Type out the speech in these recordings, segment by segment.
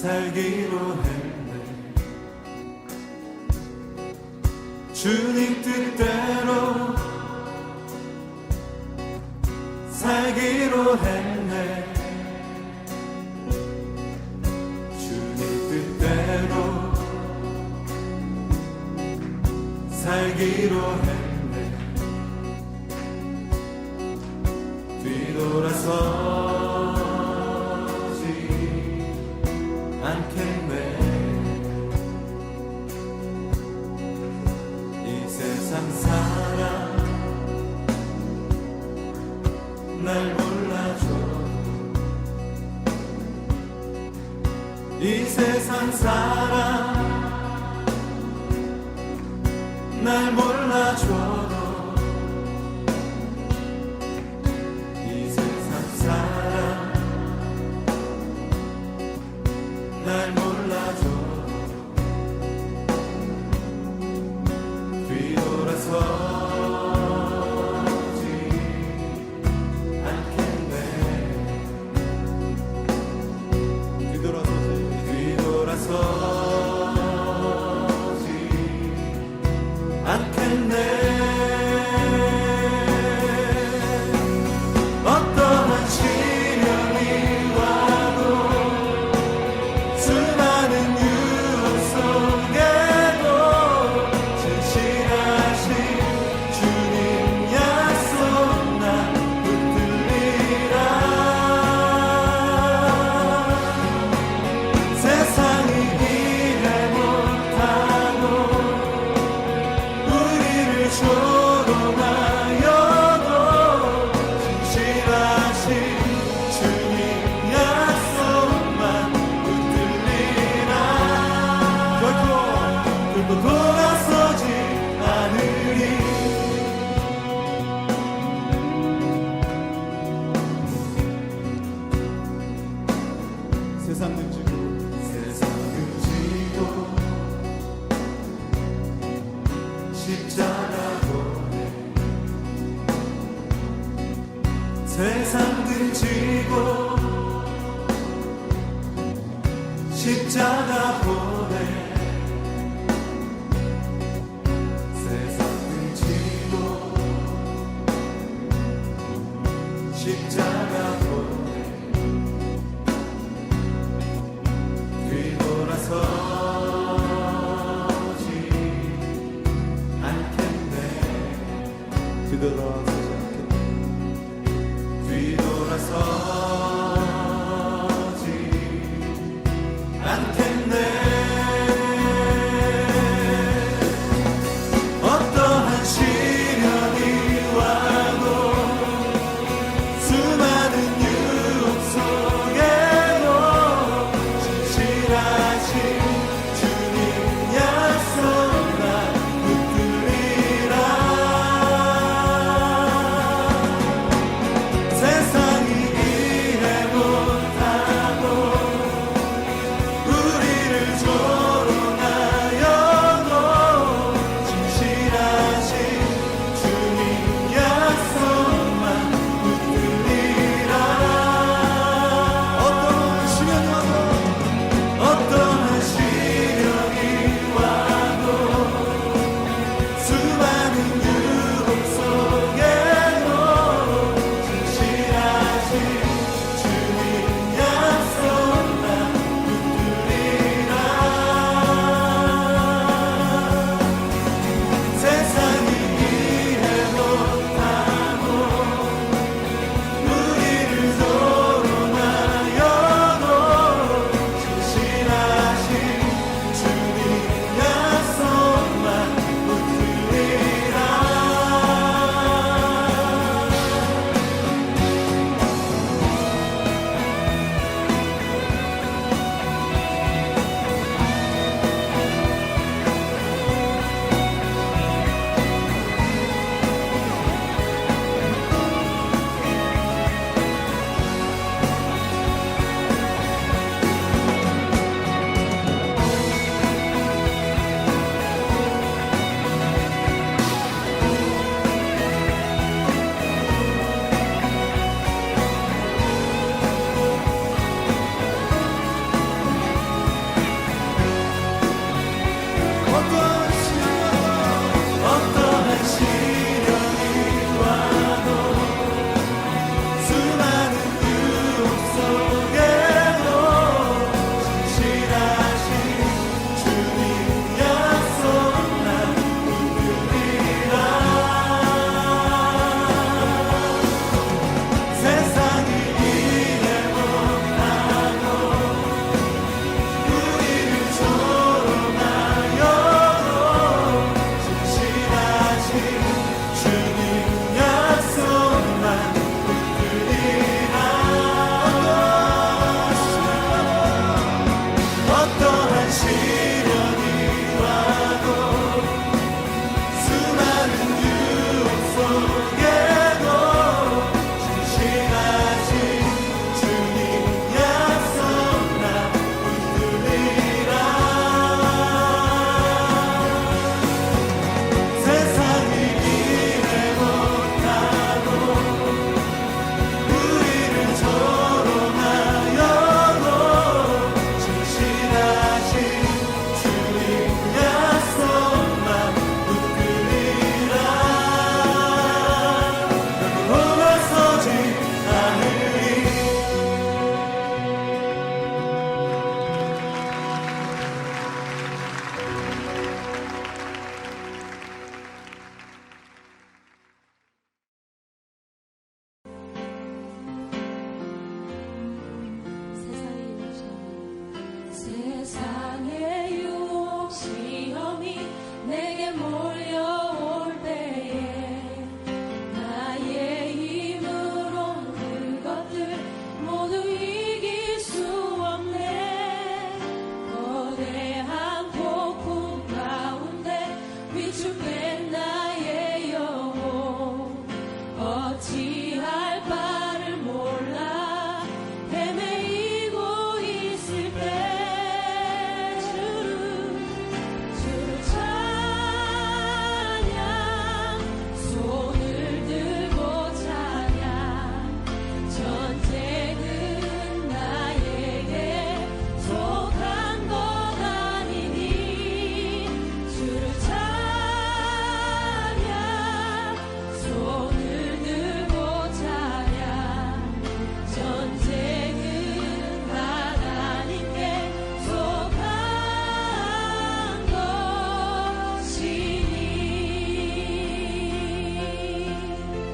살기로 했네. 주님 뜻대로 살기로 했네. 주님 뜻대로 살기로 했네. 뒤돌아서지 않겠네. 이 세상 사람 날 몰라줘. 이 세상 사람 날 몰라줘도 이 세상 사람 날 몰라줘도 뒤돌아서지 않겠네. 뒤돌아서지 않겠네. 어떠한 시련이 와도 수많은 유혹 속에도 진실하신 주님 약속 난 붙들리라. 세상이 이해 못하고 우리를 조롱하여도 진실하신 주님 약속만 붙들리라. 결코 돌아서지 않으리. 세상 등지고 십자가 보내. 세상 등지고 십자가 보내. 세상 등지고 십자가 보내. 뒤돌아서지 않겠네. 뒤돌아서지 않겠네. 뒤돌아서지 않겠네. 어떠한 시련이 와도 수많은 유혹 속에도 진실하신 주님 약속 난 붙들리라. 세상이 이해 못하고 우리 세상의 유혹 시험이 내게 몰려올 때에 나의 힘으로 그것들 모두 이길 수 없네. 거대한 폭풍 가운데 위축된 나의 영혼 어찌할 바를 몰라 헤매이고 있을 때 주를 찬양 손을 들고 찬양 전쟁은 나에게 속한 것 아니니 주를 찬양 손을 들고 찬양 전쟁은 하나님께 속한 것이니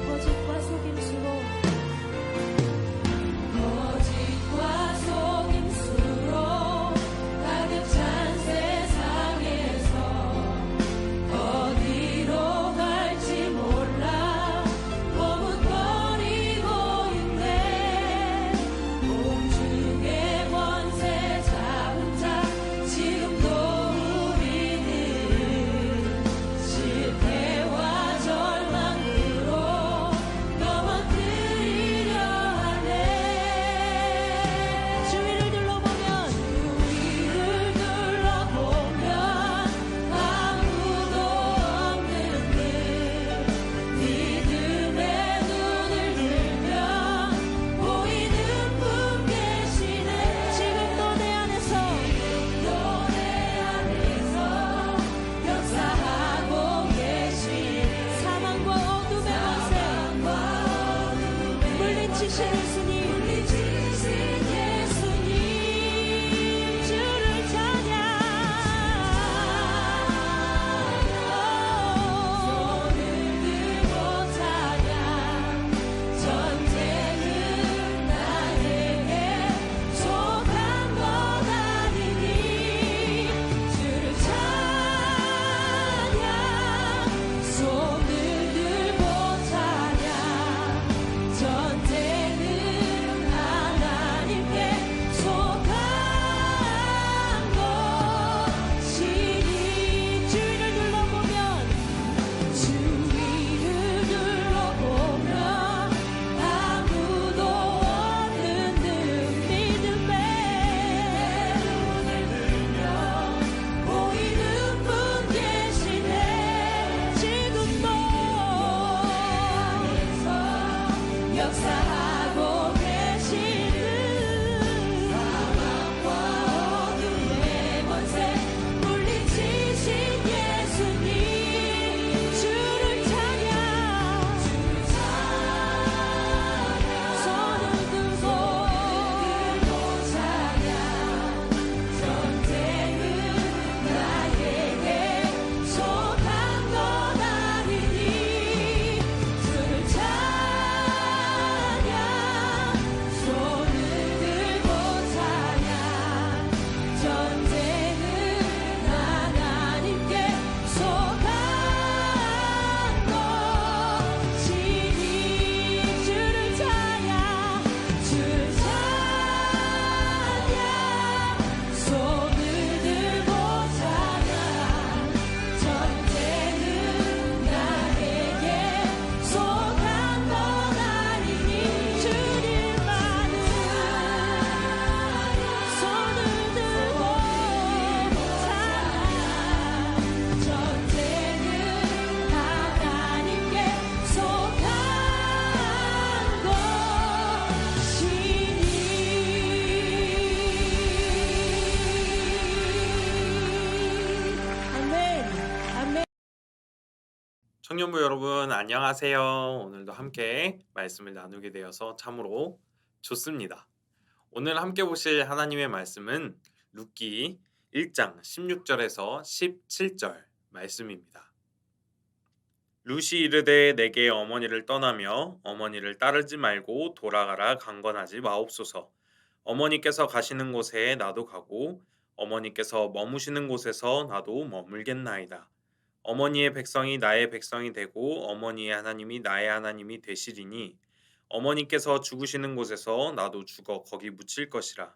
거짓과 속임수로 가득 찬 세상에서 어디로 갈지 몰라 머뭇거리고 있네. 공중의 권세 잡은 자 지금도 우리는 실패와 절망으로 넘어뜨리려 하네. 주위를 둘러보면 아무도 없는 듯 믿음의 눈을 들면 보이는 분 계시네. 지금도 내 안에서 역사하고 계시네. 사망과 어둠의 권세 물리치신 예수님 주를 찬양 손을 들고 찬양 전쟁은 나에게 속한 것 아니니 주를 찬양 손을 들고 찬양 전쟁은 하나님께 속한 것이니 주위를 둘러보면 아무도 없는 듯 믿음의 눈을 들면 보이는 분 계시네. 지금도 역사하고 계시는 사망과 어둠의 권세 물리치신 예수님 주를 찬양 손을 들고 찬양 전쟁은 나에게 속한 것 아니니 주를 찬양 손을 들고 찬양 전쟁은 하나님께 속한 것이니 주를 찬양 손을 들고 찬양 전쟁은 나에게 속한 것 아니니 주님만은 손을 들고 찬양 전쟁은 하나님께 속한 것이니 아멘. 청년부 여러분 안녕하세요. 오늘도 함께 말씀을 나누게 되어서 참으로 좋습니다. 오늘 함께 보실 하나님의 말씀은 룻기 1장 16절에서 17절 말씀입니다. 룻이 이르되 내게 어머니를 떠나며 어머니를 따르지 말고 돌아가라 강건하지 마옵소서. 어머니께서 가시는 곳에 나도 가고 어머니께서 머무시는 곳에서 나도 머물겠나이다. 어머니의 백성이 나의 백성이 되고 어머니의 하나님이 나의 하나님이 되시리니 어머니께서 죽으시는 곳에서 나도 죽어 거기 묻힐 것이라.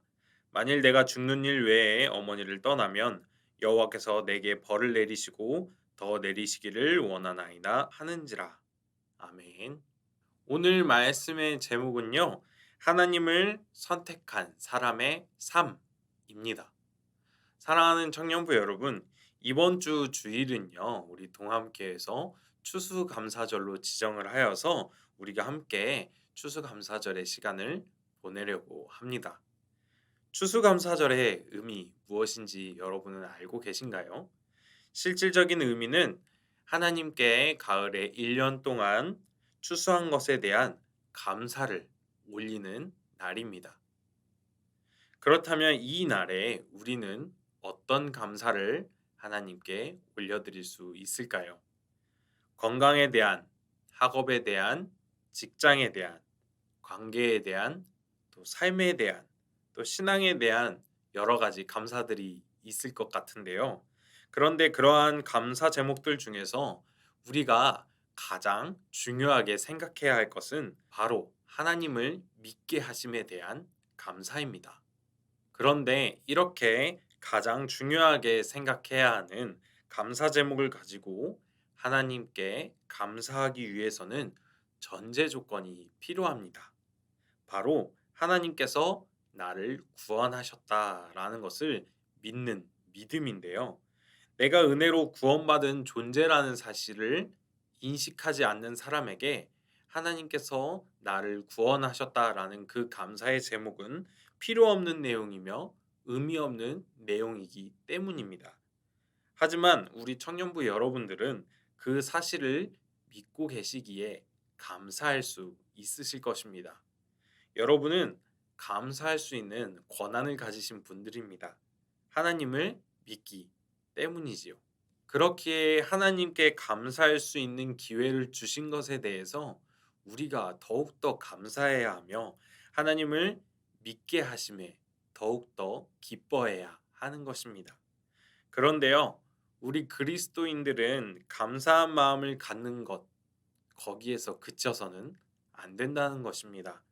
만일 내가 죽는 일 외에 어머니를 떠나면 여호와께서 내게 벌을 내리시고 더 내리시기를 원하나이다 하는지라. 아멘. 오늘 말씀의 제목은요. 하나님을 선택한 사람의 삶입니다. 사랑하는 청년부 여러분, 이번 주 주일은요. 우리 동함교회에서 추수감사절로 지정을 하여서 우리가 함께 추수감사절의 시간을 보내려고 합니다. 추수감사절의 의미 무엇인지 여러분은 알고 계신가요? 실질적인 의미는 하나님께 가을의 1년 동안 추수한 것에 대한 감사를 올리는 날입니다. 그렇다면 이 날에 우리는 어떤 감사를 하나님께 올려드릴 수 있을까요? 건강에 대한, 학업에 대한, 직장에 대한, 관계에 대한, 또 삶에 대한, 또 신앙에 대한 여러 가지 감사들이 있을 것 같은데요. 그런데 그러한 감사 제목들 중에서 우리가 가장 중요하게 생각해야 할 것은 바로 하나님을 믿게 하심에 대한 감사입니다. 그런데 이렇게 가장 중요하게 생각해야 하는 감사 제목을 가지고 하나님께 감사하기 위해서는 전제 조건이 필요합니다. 바로 하나님께서 나를 구원하셨다라는 것을 믿는 믿음인데요. 내가 은혜로 구원받은 존재라는 사실을 인식하지 않는 사람에게 하나님께서 나를 구원하셨다라는 그 감사의 제목은 필요 없는 내용이며 의미 없는 내용이기 때문입니다. 하지만 우리 청년부 여러분들은 그 사실을 믿고 계시기에 감사할 수 있으실 것입니다. 여러분은 감사할 수 있는 권한을 가지신 분들입니다. 하나님을 믿기 때문이지요. 그렇기에 하나님께 감사할 수 있는 기회를 주신 것에 대해서 우리가 더욱더 감사해야 하며 하나님을 믿게 하심에 더욱더 기뻐해야 하는 것입니다. 그런데요, 우리 그리스도인들은 감사한 마음을 갖는 것, 거기에서 그쳐서는 안 된다는 것입니다.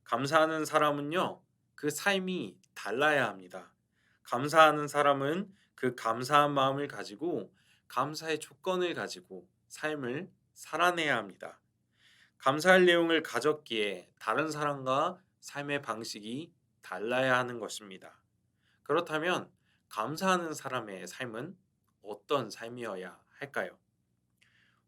감사하는 사람은요, 그 삶이 달라야 합니다. 감사하는 사람은 그 감사한 마음을 가지고 감사의 조건을 가지고 삶을 살아내야 합니다. 감사할 내용을 가졌기에 다른 사람과 삶의 방식이 달라야 하는 것입니다. 그렇다면 감사하는 사람의 삶은 어떤 삶이어야 할까요?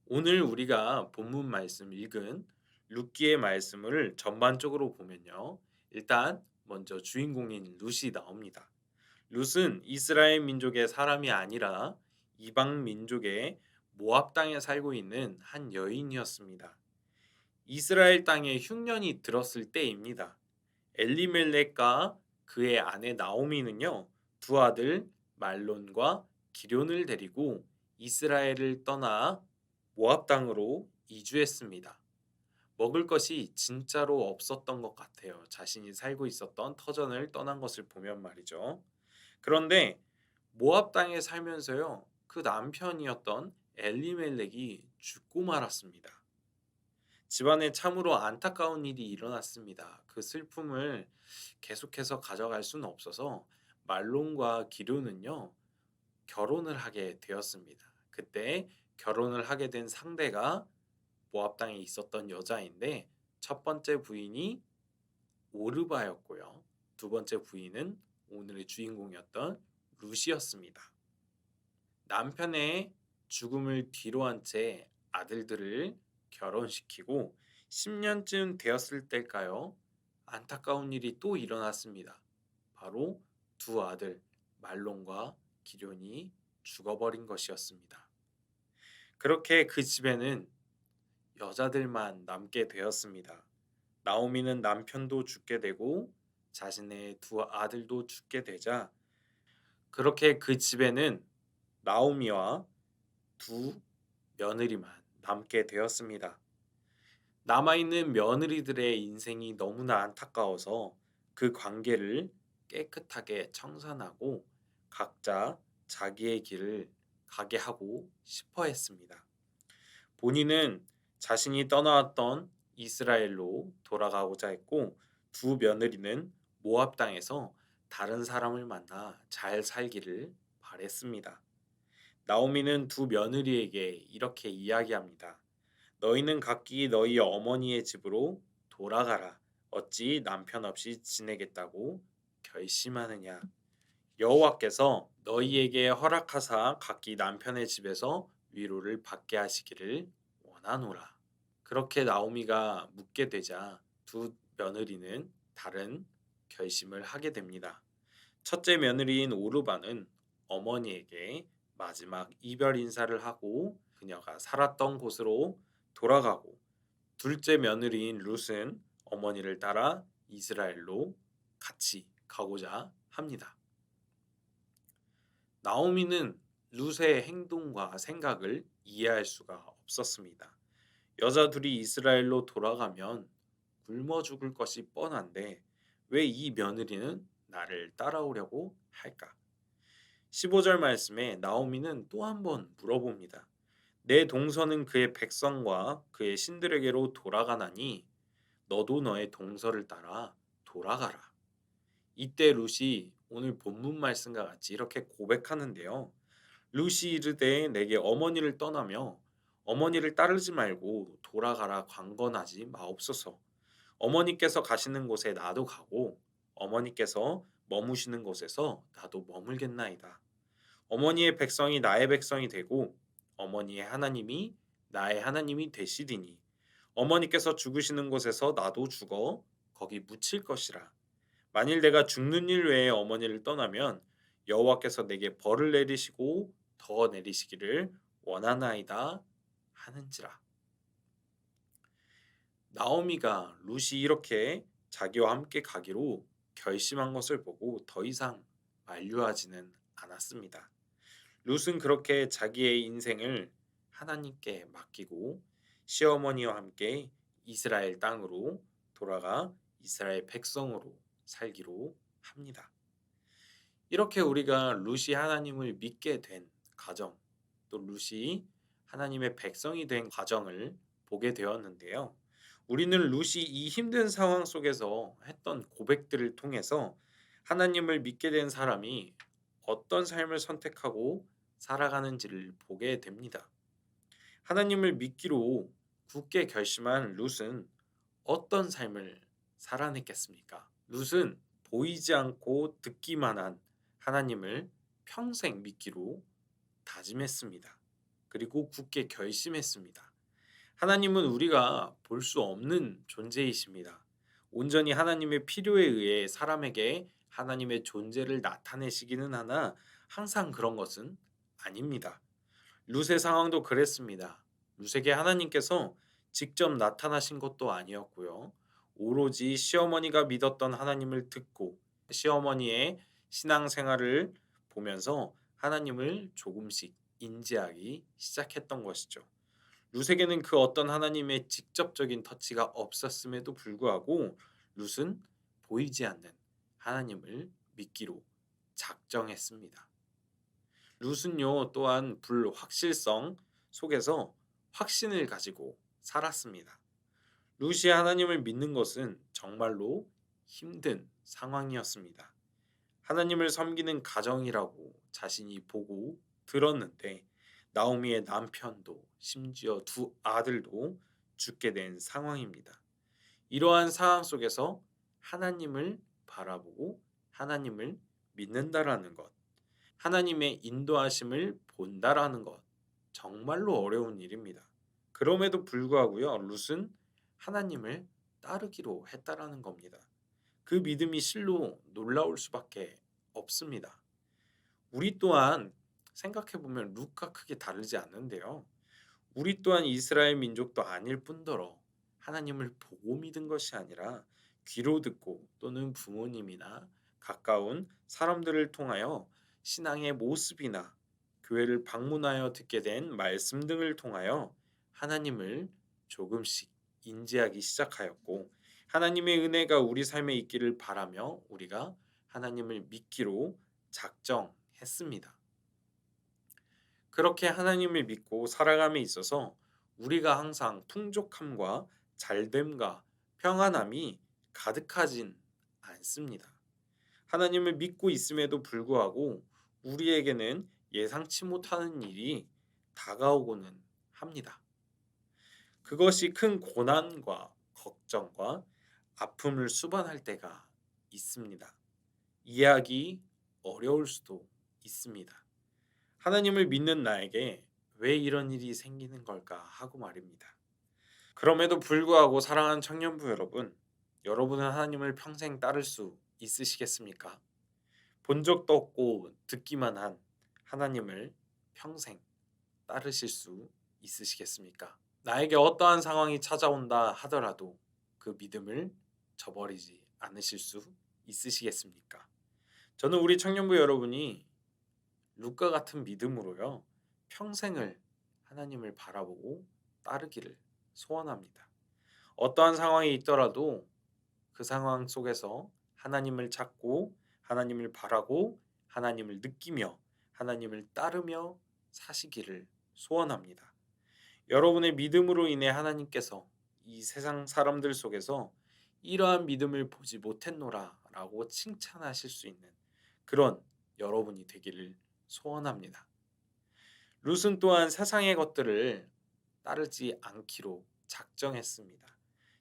오늘 우리가 본문 말씀 읽은 룻기의 말씀을 전반적으로 보면요. 일단 먼저 주인공인 룻이 나옵니다. 룻은 이스라엘 민족의 사람이 아니라 이방 민족의 모압 땅에 살고 있는 한 여인이었습니다. 이스라엘 땅에 흉년이 들었을 때입니다. 엘리멜렉과 그의 아내 나오미는요. 두 아들 말론과 기럐을 데리고 이스라엘을 떠나 모압 땅으로 이주했습니다. 먹을 것이 진짜로 없었던 것 같아요. 자신이 살고 있었던 터전을 떠난 것을 보면 말이죠. 그런데 모압 땅에 살면서요. 그 남편이었던 엘리멜렉이 죽고 말았습니다. 집안에 참으로 안타까운 일이 일어났습니다. 그 슬픔을 계속해서 가져갈 수는 없어서 말론과 기럐은요. 결혼을 하게 되었습니다. 그때 결혼을 하게 된 상대가 모압 땅에 있었던 여자인데 첫 번째 부인이 오르바였고요. 두 번째 부인은 오늘의 주인공이었던 룻이었습니다. 남편의 죽음을 뒤로한 채 아들들을 결혼시키고 10년쯤 되었을 때일까요? 안타까운 일이 또 일어났습니다. 바로 두 아들 말론과 기럐이 죽어버린 것이었습니다. 그렇게 그 집에는 여자들만 남게 되었습니다. 나오미는 남편도 죽게 되고 자신의 두 아들도 죽게 되자 그렇게 그 집에는 나오미와 두 며느리만 남게 되었습니다. 남아있는 며느리들의 인생이 너무나 안타까워서 그 관계를 깨끗하게 청산하고 각자 자기의 길을 가게 하고 싶어 했습니다. 본인은 자신이 떠나왔던 이스라엘로 돌아가고자 했고 두 며느리는 모압 땅에서 다른 사람을 만나 잘 살기를 바랬습니다. 나오미는 두 며느리에게 이렇게 이야기합니다. 너희는 각기 너희 어머니의 집으로 돌아가라. 어찌 남편 없이 지내겠다고 결심하느냐. 여호와께서 너희에게 허락하사 각기 남편의 집에서 위로를 받게 하시기를 원하노라. 그렇게 나오미가 묻게 되자 두 며느리는 다른 결심을 하게 됩니다. 첫째 며느리인 오르반은 어머니에게 마지막 이별 인사를 하고 그녀가 살았던 곳으로 돌아가고, 둘째 며느리인 룻은 어머니를 따라 이스라엘로 같이 가고자 합니다. 나오미는 룻의 행동과 생각을 이해할 수가 없었습니다. 여자 둘이 이스라엘로 돌아가면 굶어 죽을 것이 뻔한데 왜 이 며느리는 나를 따라오려고 할까? 15절 말씀에 나오미는 또 한 번 물어봅니다. 내 동서는 그의 백성과 그의 신들에게로 돌아가나니 너도 너의 동서를 따라 돌아가라. 이때 룻이 오늘 본문 말씀과 같이 이렇게 고백하는데요. 룻이 이르되 내게 어머니를 떠나며 어머니를 따르지 말고 돌아가라 강건하지 마옵소서. 어머니께서 가시는 곳에 나도 가고 어머니께서 머무시는 곳에서 나도 머물겠나이다. 어머니의 백성이 나의 백성이 되고 어머니의 하나님이 나의 하나님이 되시리니 어머니께서 죽으시는 곳에서 나도 죽어 거기 묻힐 것이라. 만일 내가 죽는 일 외에 어머니를 떠나면 여호와께서 내게 벌을 내리시고 더 내리시기를 원하나이다 하는지라. 나오미가 룻이 이렇게 자기와 함께 가기로 결심한 것을 보고 더 이상 만류하지는 않았습니다. 룻은 그렇게 자기의 인생을 하나님께 맡기고 시어머니와 함께 이스라엘 땅으로 돌아가 이스라엘 백성으로 살기로 합니다. 이렇게 우리가 룻이 하나님을 믿게 된 과정, 또 룻이 하나님의 백성이 된 과정을 보게 되었는데요. 우리는 룻이 이 힘든 상황 속에서 했던 고백들을 통해서 하나님을 믿게 된 사람이 어떤 삶을 선택하고 살아가는지를 보게 됩니다. 하나님을 믿기로 굳게 결심한 룻은 어떤 삶을 살아냈겠습니까? 룻은 보이지 않고 듣기만 한 하나님을 평생 믿기로 다짐했습니다. 그리고 굳게 결심했습니다. 하나님은 우리가 볼 수 없는 존재이십니다. 온전히 하나님의 필요에 의해 사람에게 하나님의 존재를 나타내시기는 하나 항상 그런 것은 아닙니다. 룻의 상황도 그랬습니다. 룻에게 하나님께서 직접 나타나신 것도 아니었고요. 오로지 시어머니가 믿었던 하나님을 듣고 시어머니의 신앙생활을 보면서 하나님을 조금씩 인지하기 시작했던 것이죠. 룻에게는 그 어떤 하나님의 직접적인 터치가 없었음에도 불구하고 룻은 보이지 않는 하나님을 믿기로 작정했습니다. 룻은요 또한 불확실성 속에서 확신을 가지고 살았습니다. 룻이 하나님을 믿는 것은 정말로 힘든 상황이었습니다. 하나님을 섬기는 가정이라고 자신이 보고 들었는데 나오미의 남편도 심지어 두 아들도 죽게 된 상황입니다. 이러한 상황 속에서 하나님을 바라보고 하나님을 믿는다라는 것, 하나님의 인도하심을 본다라는 것, 정말로 어려운 일입니다. 그럼에도 불구하고요, 룻은 하나님을 따르기로 했다라는 겁니다. 그 믿음이 실로 놀라울 수밖에 없습니다. 우리 또한 생각해보면 룻과 크게 다르지 않는데요. 우리 또한 이스라엘 민족도 아닐 뿐더러 하나님을 보고 믿은 것이 아니라 귀로 듣고 또는 부모님이나 가까운 사람들을 통하여 신앙의 모습이나 교회를 방문하여 듣게 된 말씀 등을 통하여 하나님을 조금씩 인지하기 시작하였고 하나님의 은혜가 우리 삶에 있기를 바라며 우리가 하나님을 믿기로 했습니다. 그렇게 하나님을 믿고 살아감에 있어서 우리가 항상 풍족함과 잘됨과 평안함이 가득하진 않습니다. 하나님을 믿고 있음에도 불구하고 우리에게는 예상치 못하는 일이 다가오고는 합니다. 그것이 큰 고난과 걱정과 아픔을 수반할 때가 있습니다. 이해하기 어려울 수도 있습니다. 하나님을 믿는 나에게 왜 이런 일이 생기는 걸까 하고 말입니다. 그럼에도 불구하고 사랑하는 청년부 여러분, 여러분은 하나님을 평생 따를 수 있으시겠습니까? 본 적도 없고 듣기만 한 하나님을 평생 따르실 수 있으시겠습니까? 나에게 어떠한 상황이 찾아온다 하더라도 그 믿음을 저버리지 않으실 수 있으시겠습니까? 저는 우리 청년부 여러분이 룻과 같은 믿음으로요, 평생을 하나님을 바라보고 따르기를 소원합니다. 어떠한 상황이 있더라도 그 상황 속에서 하나님을 찾고 하나님을 바라고 하나님을 느끼며 하나님을 따르며 사시기를 소원합니다. 여러분의 믿음으로 인해 하나님께서 이 세상 사람들 속에서 이러한 믿음을 보지 못했노라 라고 칭찬하실 수 있는 그런 여러분이 되기를 소원합니다. 룻은 또한 세상의 것들을 따르지 않기로 작정했습니다.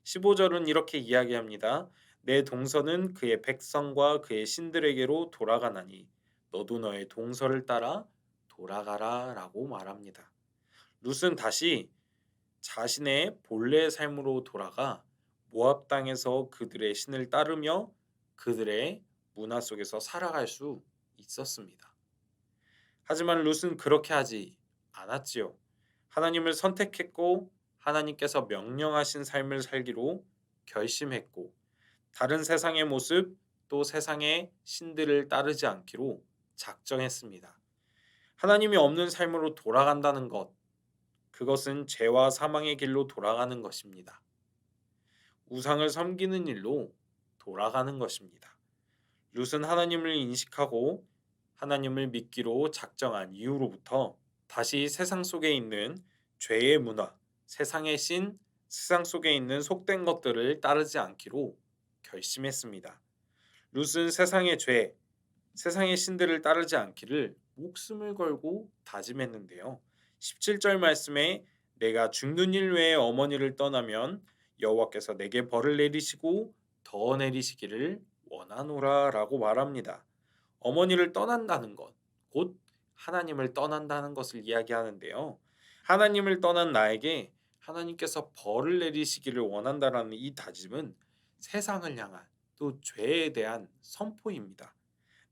15절은 이렇게 이야기합니다. 내 동서는 그의 백성과 그의 신들에게로 돌아가나니 너도 너의 동서를 따라 돌아가라 라고 말합니다. 룻은 다시 자신의 본래의 삶으로 돌아가 모압 땅에서 그들의 신을 따르며 그들의 문화 속에서 살아갈 수 있었습니다. 하지만 룻은 그렇게 하지 않았지요. 하나님을 선택했고 하나님께서 명령하신 삶을 살기로 결심했고 다른 세상의 모습 또 세상의 신들을 따르지 않기로 작정했습니다. 하나님이 없는 삶으로 돌아간다는 것, 그것은 죄와 사망의 길로 돌아가는 것입니다. 우상을 섬기는 일로 돌아가는 것입니다. 룻은 하나님을 인식하고 하나님을 믿기로 작정한 이후로부터 다시 세상 속에 있는 죄의 문화, 세상의 신, 세상 속에 있는 속된 것들을 따르지 않기로 결심했습니다. 룻은 세상의 죄, 세상의 신들을 따르지 않기를 목숨을 걸고 다짐했는데요. 17절 말씀에 내가 죽는 일 외에 어머니를 떠나면 여호와께서 내게 벌을 내리시고 더 내리시기를 원하노라 라고 말합니다. 어머니를 떠난다는 것, 곧 하나님을 떠난다는 것을 이야기하는데요. 하나님을 떠난 나에게 하나님께서 벌을 내리시기를 원한다라는 이 다짐은 세상을 향한 또 죄에 대한 선포입니다.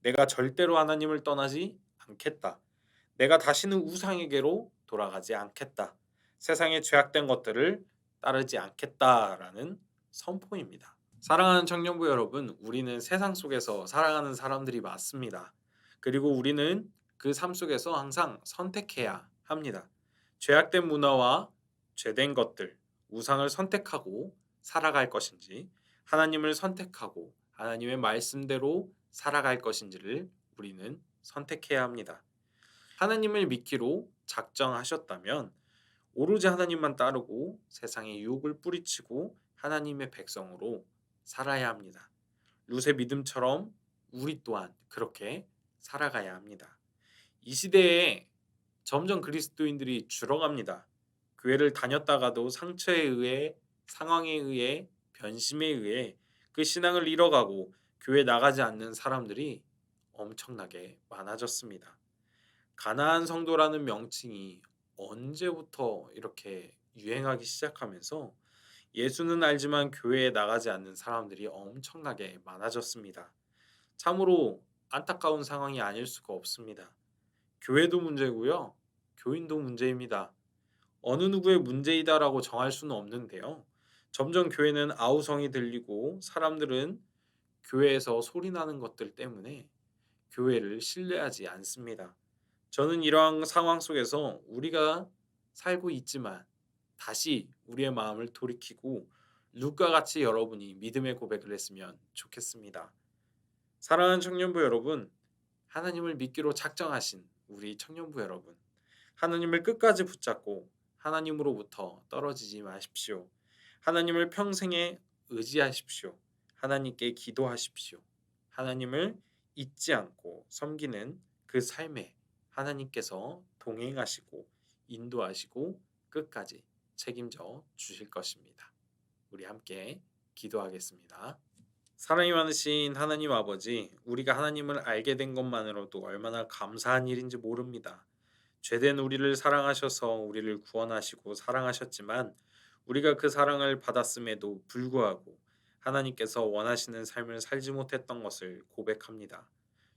내가 절대로 하나님을 떠나지 않겠다. 내가 다시는 우상에게로 돌아가지 않겠다. 세상의 죄악된 것들을 따르지 않겠다라는 선포입니다. 사랑하는 청년부 여러분, 우리는 세상 속에서 살아가는 사람들이 맞습니다. 그리고 우리는 그 삶 속에서 항상 선택해야 합니다. 죄악된 문화와 죄된 것들, 우상을 선택하고 살아갈 것인지, 하나님을 선택하고 하나님의 말씀대로 살아갈 것인지를 우리는 선택해야 합니다. 하나님을 믿기로 작정하셨다면 오로지 하나님만 따르고 세상의 유혹을 뿌리치고 하나님의 백성으로 살아야 합니다. 룻의 믿음처럼 우리 또한 그렇게 살아가야 합니다. 이 시대에 점점 그리스도인들이 줄어갑니다. 교회를 다녔다가도 상처에 의해, 상황에 의해, 변심에 의해 그 신앙을 잃어가고 교회 나가지 않는 사람들이 엄청나게 많아졌습니다. 가나안 성도라는 명칭이 언제부터 이렇게 유행하기 시작하면서 예수는 알지만 교회에 나가지 않는 사람들이 엄청나게 많아졌습니다. 참으로 안타까운 상황이 아닐 수가 없습니다. 교회도 문제고요. 교인도 문제입니다. 어느 누구의 문제이다라고 정할 수는 없는데요. 점점 교회는 아우성이 들리고 사람들은 교회에서 소리나는 것들 때문에 교회를 신뢰하지 않습니다. 저는 이러한 상황 속에서 우리가 살고 있지만 다시 우리의 마음을 돌이키고 룻과 같이 여러분이 믿음의 고백을 했으면 좋겠습니다. 사랑하는 청년부 여러분, 하나님을 믿기로 작정하신 우리 청년부 여러분, 하나님을 끝까지 붙잡고 하나님으로부터 떨어지지 마십시오. 하나님을 평생에 의지하십시오. 하나님께 기도하십시오. 하나님을 잊지 않고 섬기는 그 삶에 하나님께서 동행하시고 인도하시고 끝까지 책임져 주실 것입니다. 우리 함께 기도하겠습니다. 사랑이 많으신 하나님 아버지, 우리가 하나님을 알게 된 것만으로도 얼마나 감사한 일인지 모릅니다. 죄된 우리를 사랑하셔서 우리를 구원하시고 사랑하셨지만 우리가 그 사랑을 받았음에도 불구하고 하나님께서 원하시는 삶을 살지 못했던 것을 고백합니다.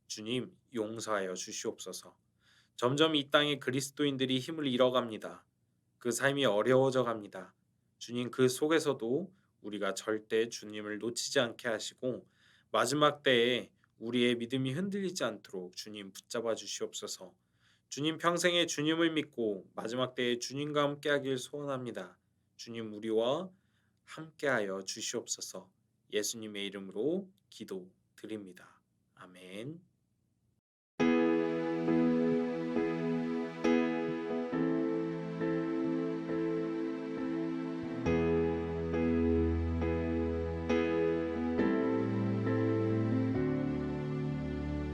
주님, 용서하여 주시옵소서. 점점 이 땅의 그리스도인들이 힘을 잃어갑니다. 그 삶이 어려워져 갑니다. 주님, 그 속에서도 우리가 절대 주님을 놓치지 않게 하시고 마지막 때에 우리의 믿음이 흔들리지 않도록 주님 붙잡아 주시옵소서. 주님, 평생에 주님을 믿고 마지막 때에 주님과 함께하길 소원합니다. 주님, 우리와 함께하여 주시옵소서. 예수님의 이름으로 기도드립니다. 아멘.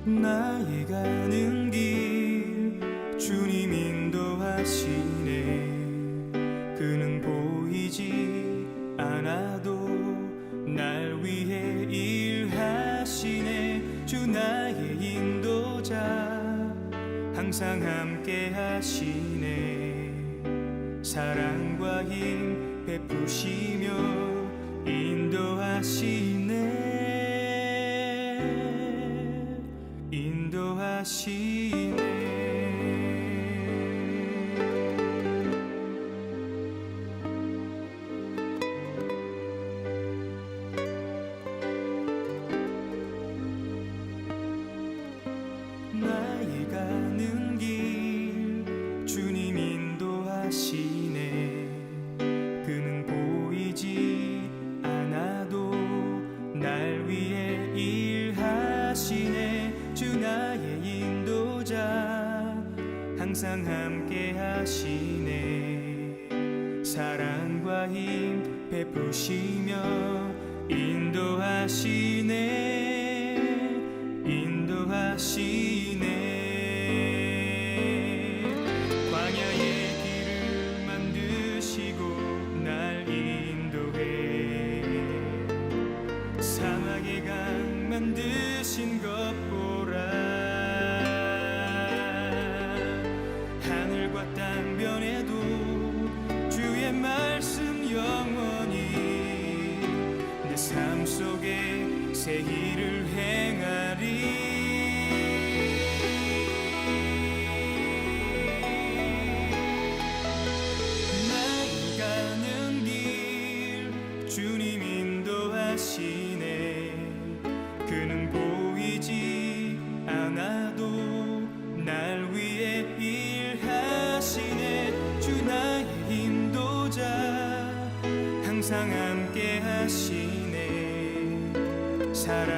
나의 가는 길 주님 인도하시네. 그는 보이지 않아도 날 위해 일하시네. 주 나의 인도자 항상 함께 하시네. 사랑과 힘 베푸시며 인도하시네. 인도하시네. 나의 가는 길 주님 인도하시네. 그는 보이지 않아도 날 위해 일하시네. 주 나의 인도자 항상 함께 하시네. 사랑과 힘 베푸시며 인도하시네. 인도하시네. 광야의 길을 만드시고 날 인도해. 사막의 강 만드신 것 보라. 하늘과 땅 변해도 주의 말씀 영원히 내 삶 속에 새 일을 행하리. 나의 가는 길 주님 인도하시네. 그는 보이지 않아도 날 위해 일하시네. 주 나의 인도자 항상 함께 하시네. 사랑